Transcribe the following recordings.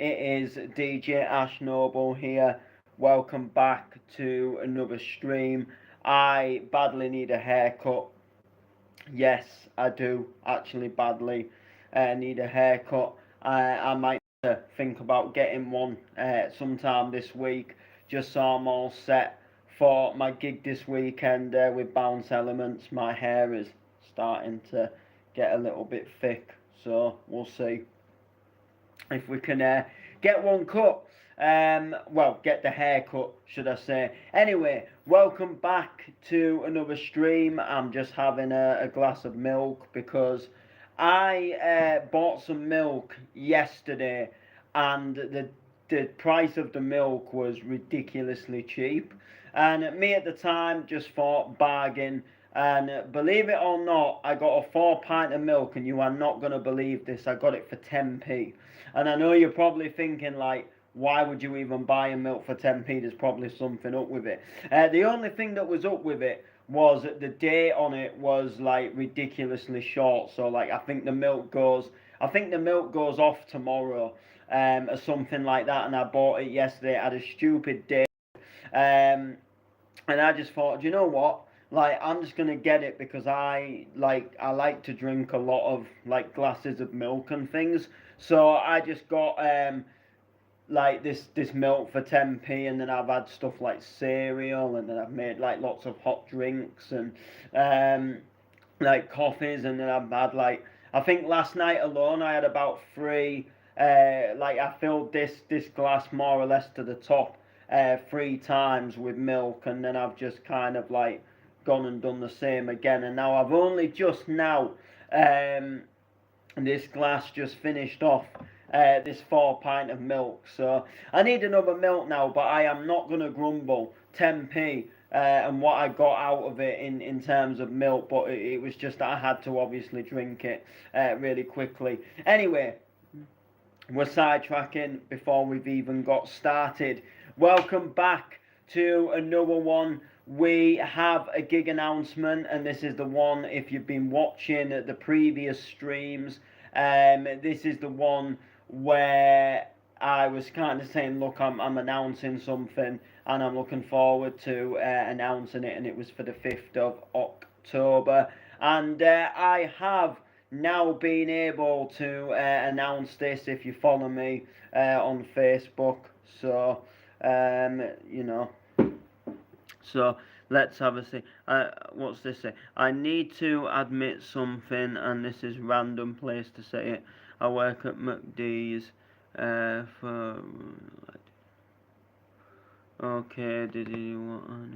It is DJ Ash Noble here. Welcome back to another stream. I badly need a haircut. Yes, I do actually badly need a haircut. I might think about getting one sometime this week, just so I'm all set for my gig this weekend with Bounce Elements. My hair is starting to get a little bit thick, so we'll see if we can get one cut. Well, get the hair cut, should I say. Anyway, welcome back to another stream. I'm just having a glass of milk because I bought some milk yesterday and the price of the milk was ridiculously cheap. And me at the time just thought bargain. And believe it or not, I got a 4 pint of milk, and you are not going to believe this. I got it for 10p. And I know you're probably thinking, like, why would you even buy a milk for 10p? There's probably something up with it. The only thing that was up with it was the date on it was, like, ridiculously short. So, like, I think the milk goes off tomorrow, or something like that. And I bought it yesterday. It had a stupid date. And I just thought, you know what? Like, I'm just gonna get it because I like to drink a lot of like glasses of milk and things. So I just got like this milk for 10p, and then I've had stuff like cereal, and then I've made like lots of hot drinks and like coffees, and then I've had like, I think last night alone I had about three. Like I filled this glass more or less to the top 3 times with milk, and then I've just kind of like gone and done the same again, and now I've only just now this glass just finished off this 4 pint of milk, so I need another milk now, but I am not going to grumble. 10p and what I got out of it in terms of milk, but it was just that I had to obviously drink it really quickly. Anyway, we're sidetracking before we've even got started. Welcome back to another one. We have a gig announcement, and this is the one, if you've been watching the previous streams, this is the one where I was kind of saying, look, I'm announcing something, and I'm looking forward to announcing it, and it was for the 5th of October, and I have now been able to announce this if you follow me on Facebook, so, you know. So let's have a see. What's this say? I need to admit something, and this is random place to say it. I work at McD's for. Okay, did you want?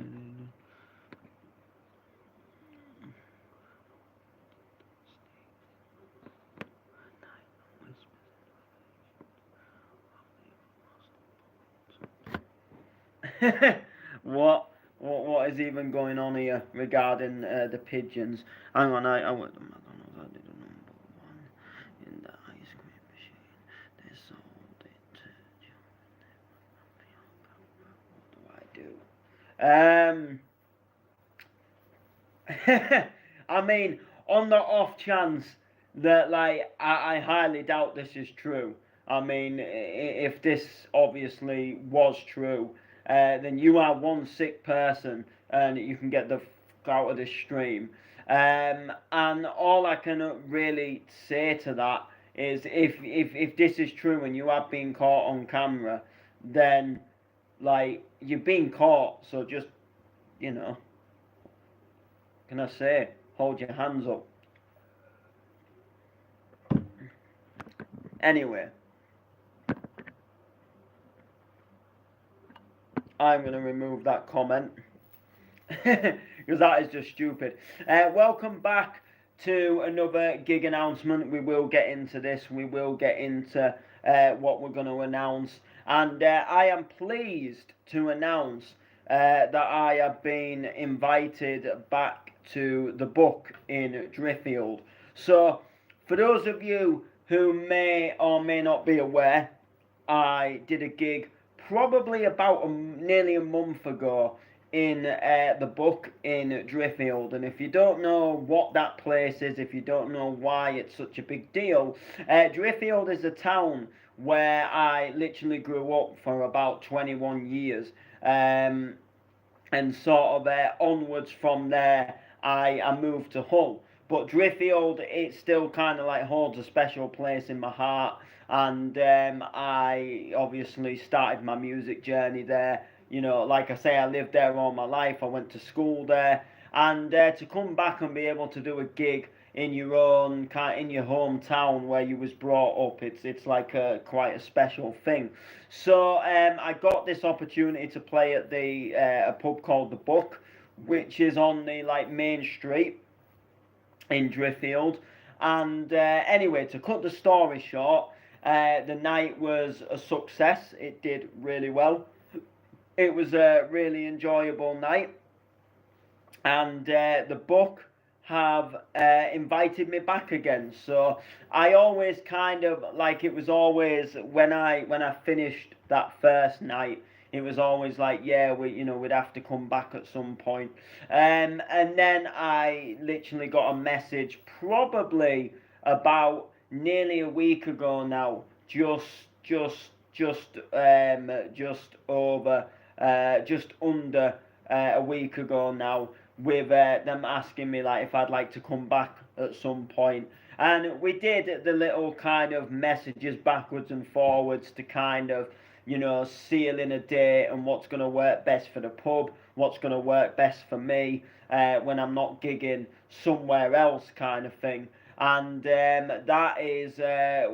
What is even going on here regarding the pigeons? Hang on, I went to McDonald's. I did a #1 in the ice cream machine. They sold it to What do I do? I mean, on the off chance that, like, I highly doubt this is true. I mean, if this obviously was true, then you are one sick person and you can get the out of this stream. And all I can really say to that is if this is true and you have been caught on camera, then, like, you've been caught, so just, you know, can I say, hold your hands up. Anyway, I'm going to remove that comment because that is just stupid. Welcome back to another gig announcement. We will get into this. We will get into what we're going to announce. And I am pleased to announce that I have been invited back to the book in Driffield. So, for those of you who may or may not be aware, I did a gig probably about nearly a month ago in the book in Driffield. And if you don't know what that place is, if you don't know why it's such a big deal, Driffield is a town where I literally grew up for about 21 years. Um, and sort of onwards from there, I moved to Hull. But Driffield, it still kind of like holds a special place in my heart, and I obviously started my music journey there. You know, like I say, I lived there all my life. I went to school there, and to come back and be able to do a gig in your own in your hometown where you was brought up, it's like quite a special thing. So I got this opportunity to play at the a pub called the Buck, which is on the like main street in Driffield. And anyway, to cut the story short, the night was a success. It did really well. It was a really enjoyable night, and the Buck have invited me back again. So I always kind of like, it was always when I finished that first night, it was always like, yeah, we'd have to come back at some point. And then I literally got a message probably about nearly a week ago now, just over just under a week ago now, with them asking me like if I'd like to come back at some point. And we did the little kind of messages backwards and forwards to kind of, seal in a date and what's going to work best for the pub, what's going to work best for me when I'm not gigging somewhere else, kind of thing. And that is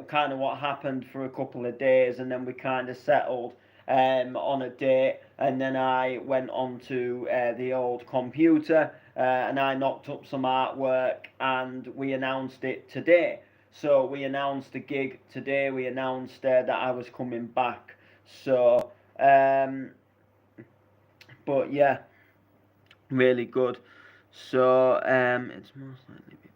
kind of what happened for a couple of days, and then we kind of settled on a date, and then I went onto the old computer and I knocked up some artwork, and we announced it today. So we announced the gig today. We announced that I was coming back. So, but yeah, really good. So it's most likely be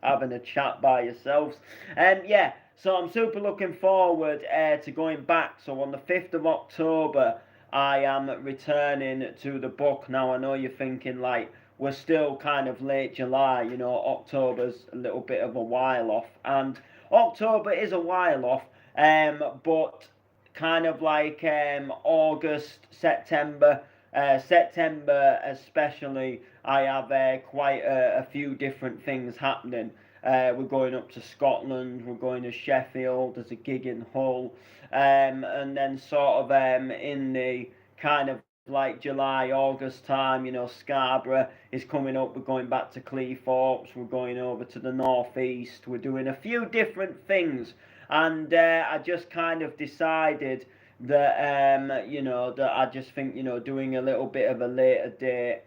having a chat by yourselves. And yeah, so I'm super looking forward to going back. So on the 5th of October, I am returning to the Buck. Now I know you're thinking like, we're still kind of late July, October's a little bit of a while off. And October is a while off, but kind of like August, September, September especially, I have quite a few different things happening. We're going up to Scotland, we're going to Sheffield, there's a gig in Hull, and then sort of in the kind of like July, August time, Scarborough is coming up, we're going back to Cleethorpes, we're going over to the northeast, we're doing a few different things, and I just kind of decided that that I just think doing a little bit of a later date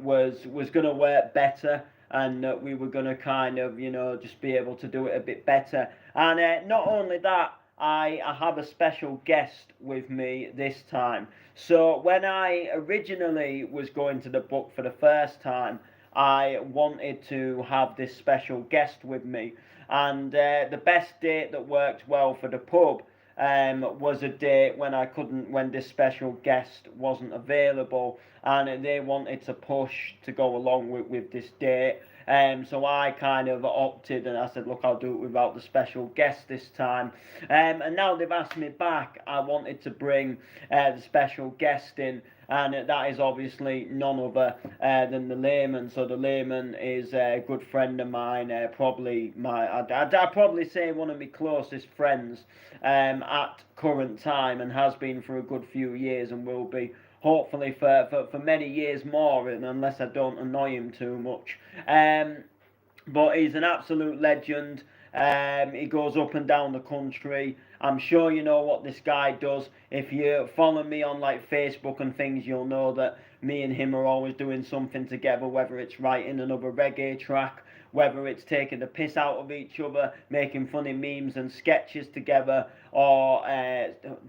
was going to work better, and that we were going to kind of just be able to do it a bit better. And not only that, I have a special guest with me this time. So when I originally was going to the Buck for the first time, I wanted to have this special guest with me, and the best date that worked well for the pub was a date when this special guest wasn't available, and they wanted to push to go along with this date. So I kind of opted, and I said, look, I'll do it without the special guest this time. And now they've asked me back, I wanted to bring the special guest in, and that is obviously none other than the Layman. So the Layman is a good friend of mine, I'd probably say one of my closest friends at current time, and has been for a good few years, and will be hopefully for many years more, unless I don't annoy him too much. But he's an absolute legend. He goes up and down the country. I'm sure you know what this guy does. If you follow me on like Facebook and things, you'll know that me and him are always doing something together, whether it's writing another reggae track, whether it's taking the piss out of each other, making funny memes and sketches together, or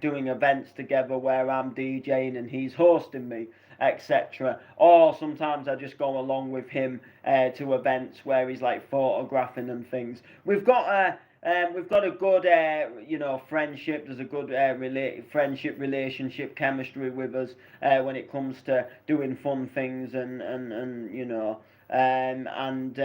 doing events together where I'm DJing and he's hosting me, etc. Or sometimes I just go along with him to events where he's like photographing and things. We've got a good friendship. There's a good friendship, relationship, chemistry with us when it comes to doing fun things and and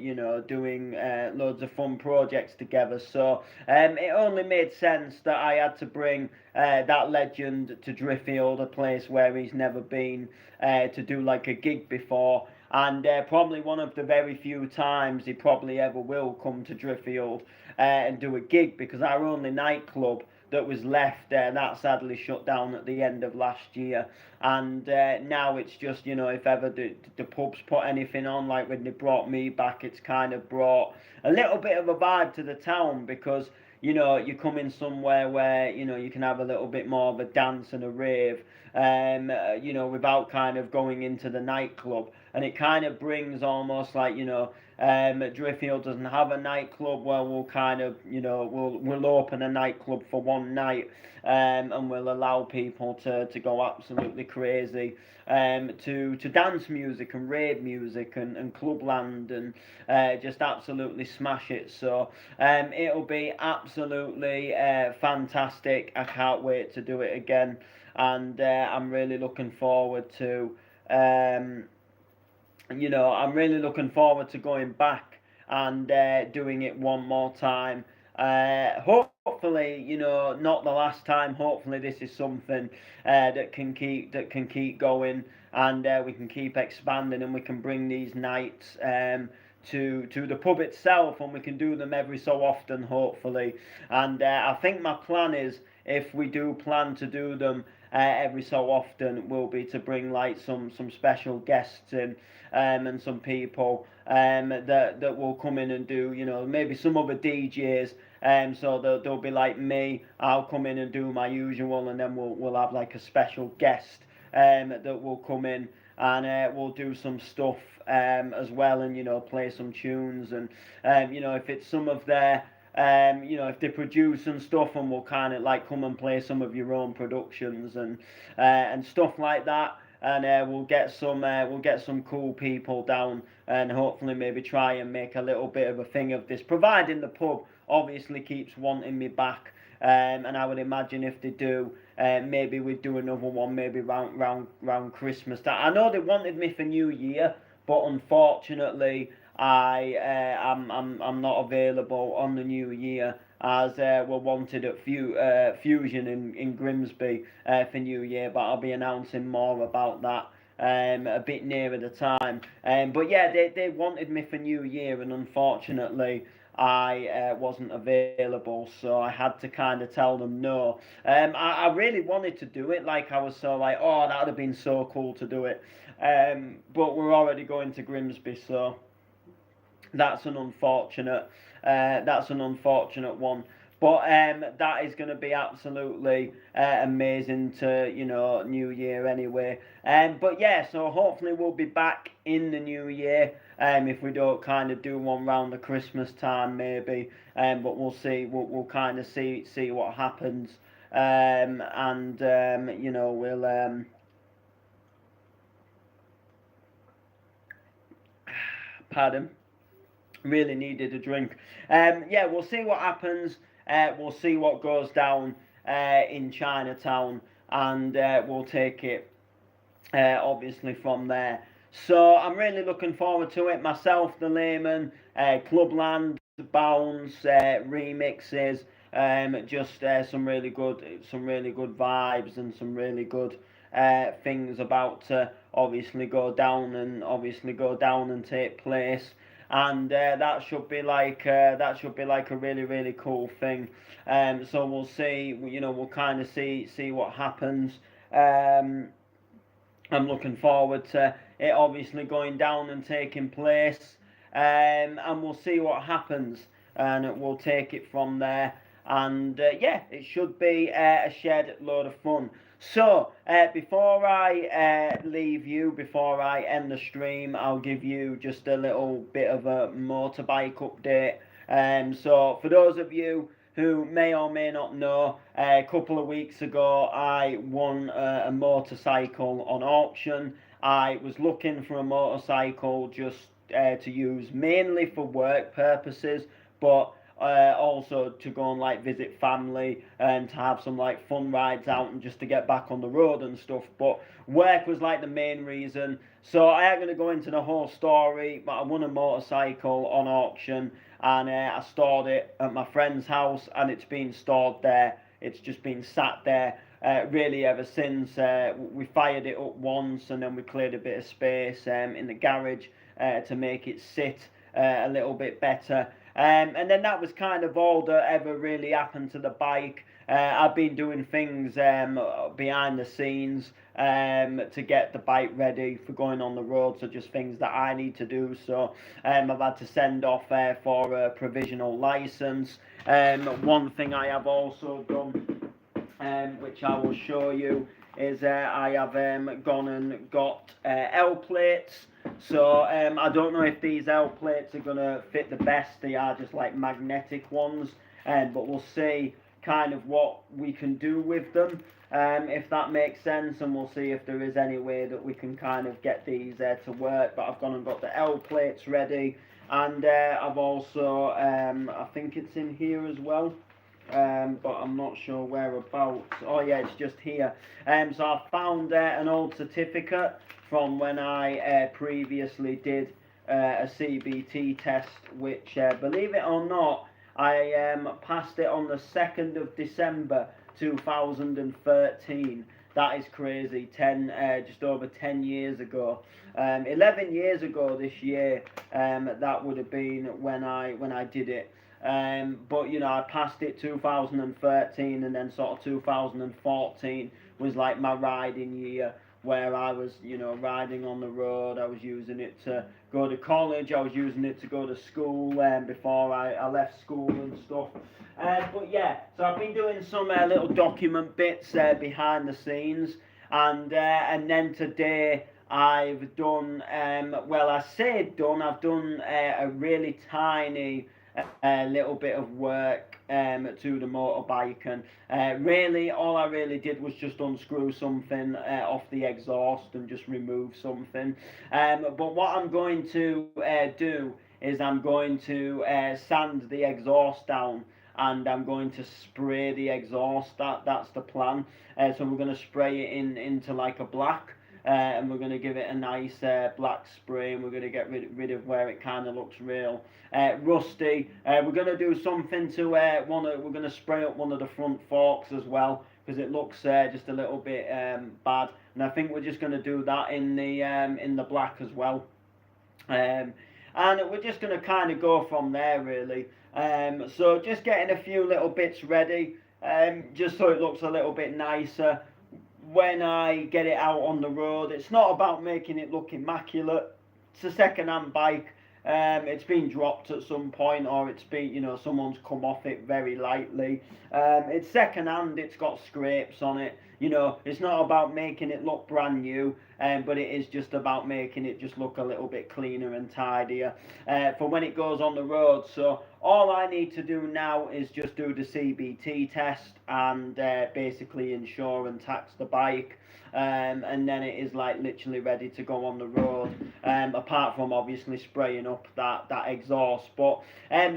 you know, doing loads of fun projects together. So it only made sense that I had to bring that legend to Driffield, a place where he's never been, to do like a gig before. And probably one of the very few times he probably ever will come to Driffield and do a gig, because our only nightclub that was left, that sadly shut down at the end of last year. And now it's just, you know, if ever the pubs put anything on, like when they brought me back, it's kind of brought a little bit of a vibe to the town, because you know, you come in somewhere where, you know, you can have a little bit more of a dance and a rave, you know, without kind of going into the nightclub. And it kind of brings almost like, you know, Driffield doesn't have a nightclub. Well, we'll kind of, you know, we'll open a nightclub for one night, and we'll allow people to go absolutely crazy, to dance music and rave music and clubland, and just absolutely smash it. So it'll be absolutely fantastic. I can't wait to do it again, and I'm really looking forward to. You know, I'm really looking forward to going back and doing it one more time. Hopefully, you know, not the last time. Hopefully, this is something that can keep going, and we can keep expanding, and we can bring these nights to the pub itself, and we can do them every so often, hopefully. And I think my plan is, if we do plan to do them every so often, will be to bring like some special guests in, and some people that will come in and do, you know, maybe some other DJs. So they'll be like me. I'll come in and do my usual, and then we'll have like a special guest that will come in, and we'll do some stuff as well, and you know, play some tunes, and you know, if it's some of their you know, if they produce and stuff, and we'll kind of like come and play some of your own productions and stuff like that. And we'll get some cool people down, and hopefully maybe try and make a little bit of a thing of this, providing the pub obviously keeps wanting me back. And I would imagine if they do, maybe we'd do another one, maybe round Christmas time. I know they wanted me for New Year, but unfortunately I'm not available on the New Year, as we're wanted at Fusion in Grimsby for New Year, but I'll be announcing more about that a bit nearer the time. But yeah, they wanted me for New Year, and unfortunately I wasn't available, so I had to kind of tell them no. I really wanted to do it, like I was so like, oh, that would have been so cool to do it. But we're already going to Grimsby, so that's an unfortunate one. But that is going to be absolutely amazing to, you know, New Year anyway. But yeah, so hopefully we'll be back in the New Year. If we don't kind of do one round the Christmas time, maybe. But we'll see. We'll kind of see what happens. And you know, we'll pardon. Really needed a drink. Yeah, we'll see what happens. We'll see what goes down in Chinatown, and we'll take it obviously from there. So I'm really looking forward to it. Myself, the layman, Clubland, Bounce, remixes, just some really good vibes, and some really good things about to obviously go down and take place. And that should be like a really cool thing. So we'll see. You know, we'll kind of see what happens. I'm looking forward to it obviously going down and taking place, and we'll see what happens, and we'll take it from there. And yeah, it should be a shed load of fun. So before I leave you, before I end the stream, I'll give you just a little bit of a motorbike update. So for those of you who may or may not know, a couple of weeks ago I won a motorcycle on auction. I was looking for a motorcycle just to use mainly for work purposes, but also to go and like visit family and to have some like fun rides out and just to get back on the road and stuff. But work was like the main reason. So I ain't gonna go into the whole story, but I won a motorcycle on auction, and I stored it at my friend's house, and it's been stored there. It's just been sat there really ever since. We fired it up once, and then we cleared a bit of space in the garage to make it sit a little bit better. And then that was kind of all that ever really happened to the bike. I've been doing things behind the scenes to get the bike ready for going on the road, so just things that I need to do. So I've had to send off for a provisional license. One thing I have also done, which I will show you, is I have gone and got L plates. So I don't know if these L plates are going to fit the best. They are just like magnetic ones, but we'll see kind of what we can do with them, if that makes sense, and we'll see if there is any way that we can kind of get these to work. But I've gone and got the L plates ready, and I've also, I think it's in here as well, but I'm not sure whereabouts. Oh yeah, it's just here. So I found an old certificate from when I previously did a CBT test, which, believe it or not, I passed it on the 2nd of December 2013. That is crazy. Just over 10 years ago. 11 years ago this year, that would have been when I did it. But you know, I passed it 2013, and then sort of 2014 was like my riding year, where I was, you know, riding on the road. I was using it to go to college. I was using it to go to school before I left school and stuff. But yeah, so I've been doing some little document bits behind the scenes, and then today I've done, well, I say done, I've done a really tiny little bit of work to the motorbike, and really all I really did was just unscrew something off the exhaust and just remove something. But what I'm going to do is I'm going to sand the exhaust down, and I'm going to spray the exhaust. That's the plan. So we're going to spray it into like a black, and we're going to give it a nice black spray, and we're going to get rid of where it kind of looks real rusty. We're going to do something to we're going to spray up one of the front forks as well, because it looks just a little bit bad, and I think we're just going to do that in the black as well. And we're just going to kind of go from there really. So just getting a few little bits ready, just so it looks a little bit nicer when I get it out on the road. It's not about making it look immaculate. It's a second-hand bike. It's been dropped at some point, or it's been, you know, someone's come off it very lightly. It's second-hand. It's got scrapes on it. You know, it's not about making it look brand new, but it is just about making it just look a little bit cleaner and tidier for when it goes on the road. So all I need to do now is just do the CBT test and basically insure and tax the bike, and then it is like literally ready to go on the road, apart from obviously spraying up that exhaust. But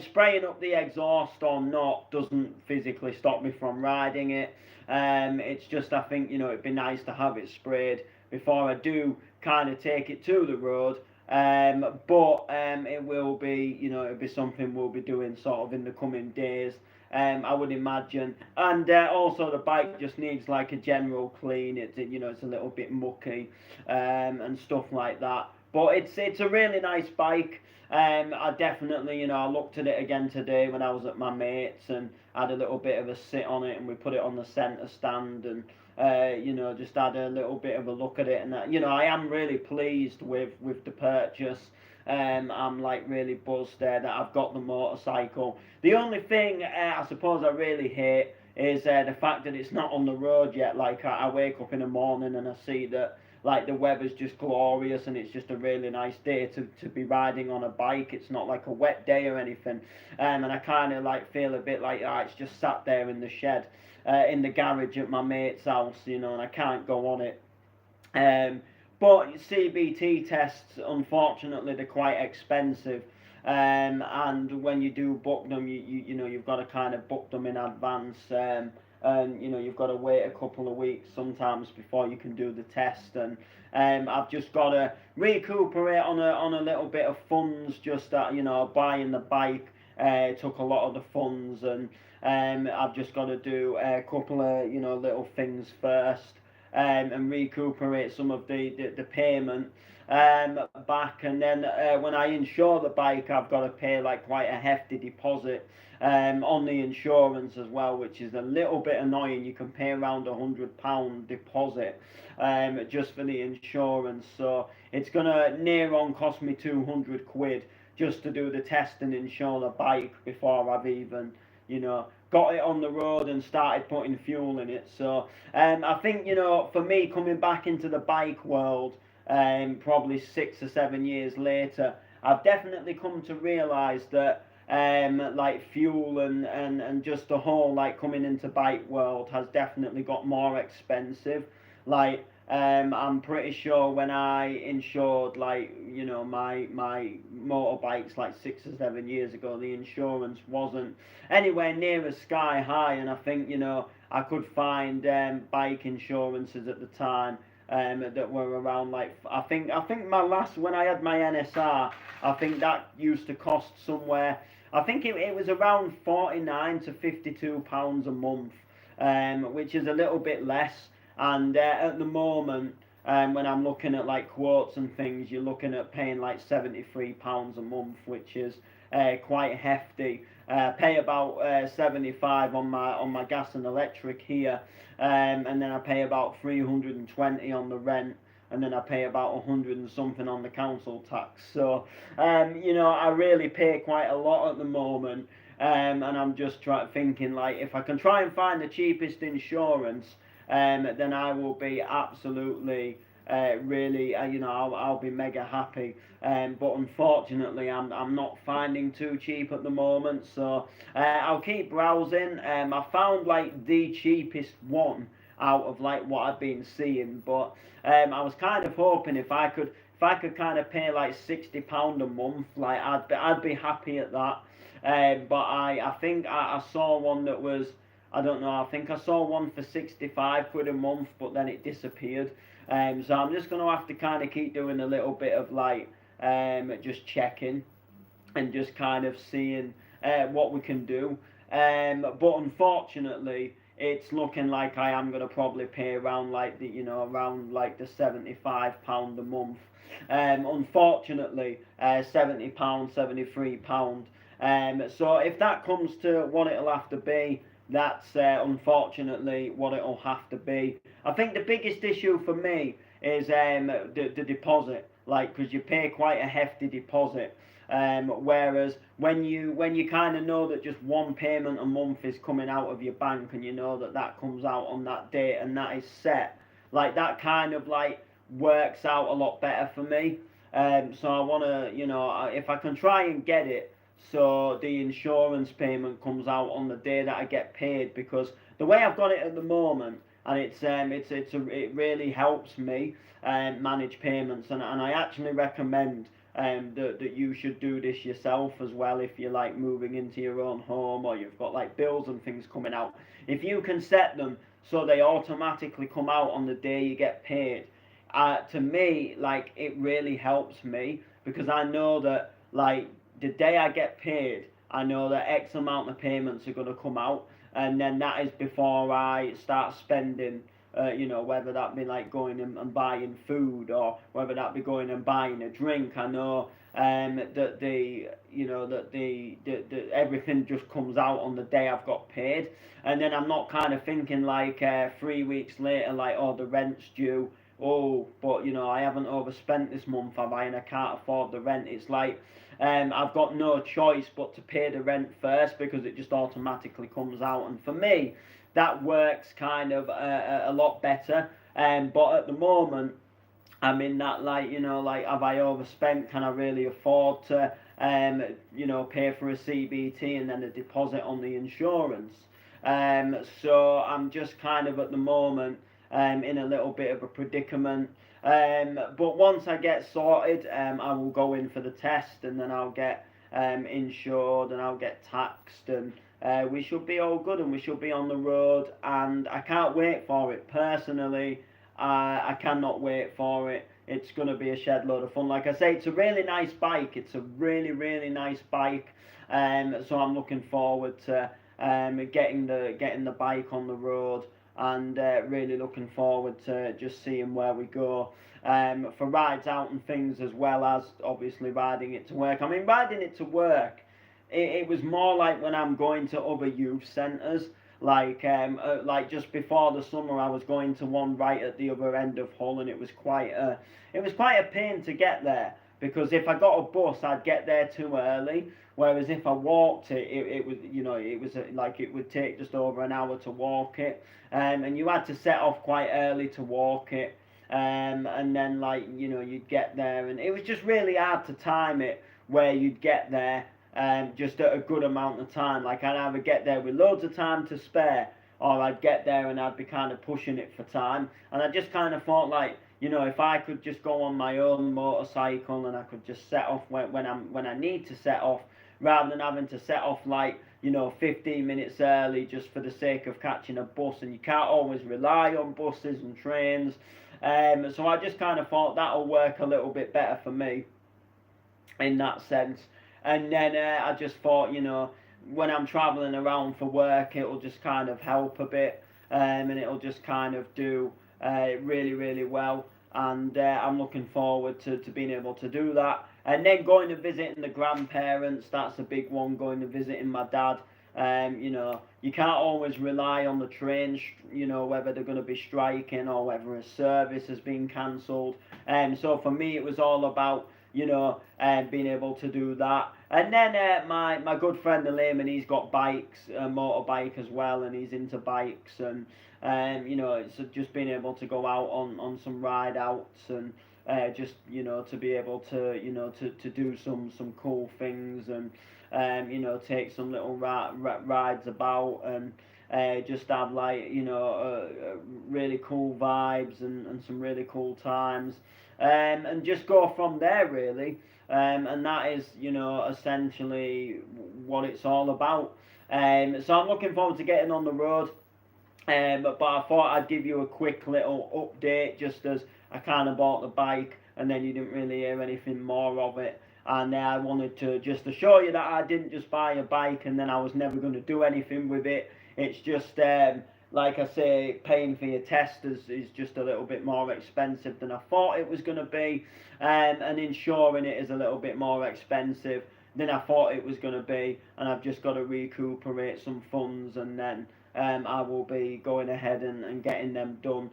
spraying up the exhaust or not doesn't physically stop me from riding it. It's just, I think, you know, it'd be nice to have it sprayed before I do kind of take it to the road. But it will be, you know, it'll be something we'll be doing sort of in the coming days, I would imagine. And also the bike just needs like a general clean. You know, it's a little bit mucky and stuff like that. But it's a really nice bike. I definitely, you know, I looked at it again today when I was at my mate's, and had a little bit of a sit on it, and we put it on the centre stand, and you know, just had a little bit of a look at it, and you know, I am really pleased with the purchase. I'm like really buzzed that I've got the motorcycle. The only thing I suppose I really hate is the fact that it's not on the road yet. Like I wake up in the morning and I see that like the weather's just glorious, and it's just a really nice day to be riding on a bike. It's not like a wet day or anything, and I kind of like feel a bit like it's just sat there in the shed, in the garage at my mate's house, you know, and I can't go on it. But CBT tests, unfortunately, they're quite expensive. And when you do book them, you know you've got to kind of book them in advance. And you know you've got to wait a couple of weeks sometimes before you can do the test. And I've just got to recuperate on a little bit of funds. Just that, you know, buying the bike took a lot of the funds, and I've just got to do a couple of, you know, little things first, and recuperate some of the payment back. And then when I insure the bike, I've got to pay like quite a hefty deposit on the insurance as well, which is a little bit annoying. You can pay around £100 deposit just for the insurance, so it's gonna near on cost me 200 quid just to do the test and insure the bike before I've even, you know, got it on the road and started putting fuel in it. So I think, you know, for me coming back into the bike world, probably 6 or 7 years later, I've definitely come to realise that like fuel and just the whole like coming into bike world has definitely got more expensive. Like I'm pretty sure when I insured, like, you know, my motorbikes like 6 or 7 years ago, the insurance wasn't anywhere near as sky high. And I think, you know, I could find bike insurances at the time that were around like, I think my last, when I had my NSR, I think that used to cost somewhere, I think it was around 49 to 52 pounds a month, which is a little bit less. And at the moment, when I'm looking at like quotes and things, you're looking at paying like £73 a month, which is quite hefty. Pay about 75 on my gas and electric here, and then I pay about 320 on the rent, and then I pay about 100 and something on the council tax. So you know, I really pay quite a lot at the moment, and I'm just thinking like, if I can try and find the cheapest insurance, then I will be absolutely really, you know, I'll be mega happy. But unfortunately, I'm not finding too cheap at the moment, so I'll keep browsing. I found like the cheapest one out of like what I've been seeing, but I was kind of hoping if I could kind of pay like £60 a month, like I'd be happy at that. But I think I saw one that was, I don't know, I think I saw one for 65 quid a month, but then it disappeared. So I'm just going to have to kind of keep doing a little bit of like just checking and just kind of seeing what we can do. But unfortunately, it's looking like I am going to probably pay around like the, you know, around like the £75 a month. Unfortunately, £70, £73. So if that comes to what it'll have to be, that's unfortunately what it'll have to be. I think the biggest issue for me is the deposit, like, because you pay quite a hefty deposit. Whereas when you kind of know that just one payment a month is coming out of your bank, and you know that that comes out on that date and that is set, like that kind of like works out a lot better for me. So I want to, you know, if I can try and get it so the insurance payment comes out on the day that I get paid, because the way I've got it at the moment, and it really helps me manage payments, and I actually recommend that you should do this yourself as well if you're like moving into your own home, or you've got like bills and things coming out. If you can set them so they automatically come out on the day you get paid, to me, like, it really helps me, because I know that like the day I get paid, I know that X amount of payments are going to come out, and then that is before I start spending. You know, whether that be like going and buying food, or whether that be going and buying a drink. I know that the everything just comes out on the day I've got paid, and then I'm not kind of thinking like 3 weeks later, like, oh, the rent's due. Oh, but you know, I haven't overspent this month, have I? And I can't afford the rent. It's like I've got no choice but to pay the rent first, because it just automatically comes out. And for me, that works kind of a lot better. But at the moment, I'm in that, like, you know, like, have I overspent? Can I really afford to, you know, pay for a CBT and then a deposit on the insurance? So I'm just kind of at the moment in a little bit of a predicament. But once I get sorted, I will go in for the test, and then I'll get insured, and I'll get taxed, and we should be all good, and we should be on the road. And I can't wait for it personally. I cannot wait for it. It's going to be a shed load of fun. Like I say, it's a really nice bike. It's a really, really nice bike. So I'm looking forward to getting the bike on the road, and really looking forward to just seeing where we go. For rides out and things, as well as obviously riding it to work. I mean, riding it to work, it was more like when I'm going to other youth centres. Like just before the summer, I was going to one right at the other end of Hull, and it was quite a pain to get there, because if I got a bus, I'd get there too early. Whereas if I walked it, it was, like it would take just over an hour to walk it, and you had to set off quite early to walk it, and then you'd get there, and it was just really hard to time it where you'd get there just at a good amount of time. Like, I'd either get there with loads of time to spare, or I'd get there and I'd be kind of pushing it for time. And I just kind of thought, like, if I could just go on my own motorcycle and I could just set off when I need to set off, rather than having to set off 15 minutes early just for the sake of catching a bus. And you can't always rely on buses and trains. So I just kind of thought that'll work a little bit better for me in that sense. And then I just thought, when I'm travelling around for work, it'll just kind of help a bit, and it'll just kind of do really, really well. And I'm looking forward to being able to do that. And then going to visiting the grandparents, that's a big one, going to visiting my dad. You can't always rely on the trains, whether they're going to be striking or whether a service has been cancelled. So for me, it was all about being able to do that. And then my good friend Layman, he's got bikes, a motorbike as well, and he's into bikes, and it's just being able to go out on some ride outs, and just to be able to to do some cool things, and take some little rides about, and just have really cool vibes, and some really cool times. And just go from there, really. And that is, essentially what it's all about. So I'm looking forward to getting on the road. But I thought I'd give you a quick little update, just as I kind of bought the bike, and then you didn't really hear anything more of it. And I wanted to just show you that I didn't just buy a bike and then I was never going to do anything with it. It's just, like I say, paying for your test is just a little bit more expensive than I thought it was going to be, and insuring it is a little bit more expensive than I thought it was going to be, and I've just got to recuperate some funds, and then I will be going ahead and getting them done.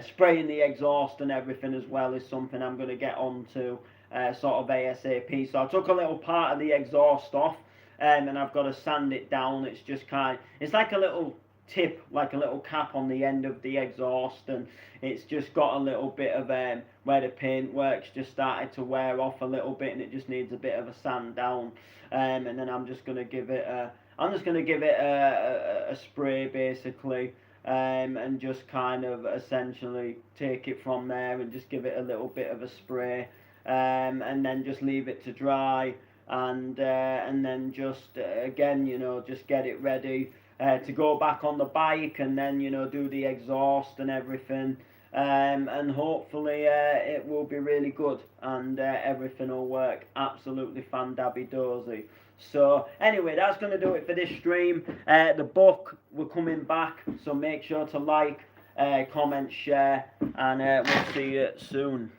Spraying the exhaust and everything as well is something I'm going to get onto sort of ASAP. So I took a little part of the exhaust off, and I've got to sand it down. It's just it's like a little tip, like a little cap on the end of the exhaust, and it's just got a little bit of where the paint works just started to wear off a little bit, and it just needs a bit of a sand down, and then I'm just going to give it a spray basically, and just kind of essentially take it from there and just give it a little bit of a spray, and then just leave it to dry, and then just again just get it ready to go back on the bike, and then do the exhaust and everything, and hopefully it will be really good, and everything will work absolutely fan-dabby-dozy. So anyway, that's going to do it for this stream. The book, we're coming back, so make sure to like, comment, share, and we'll see you soon.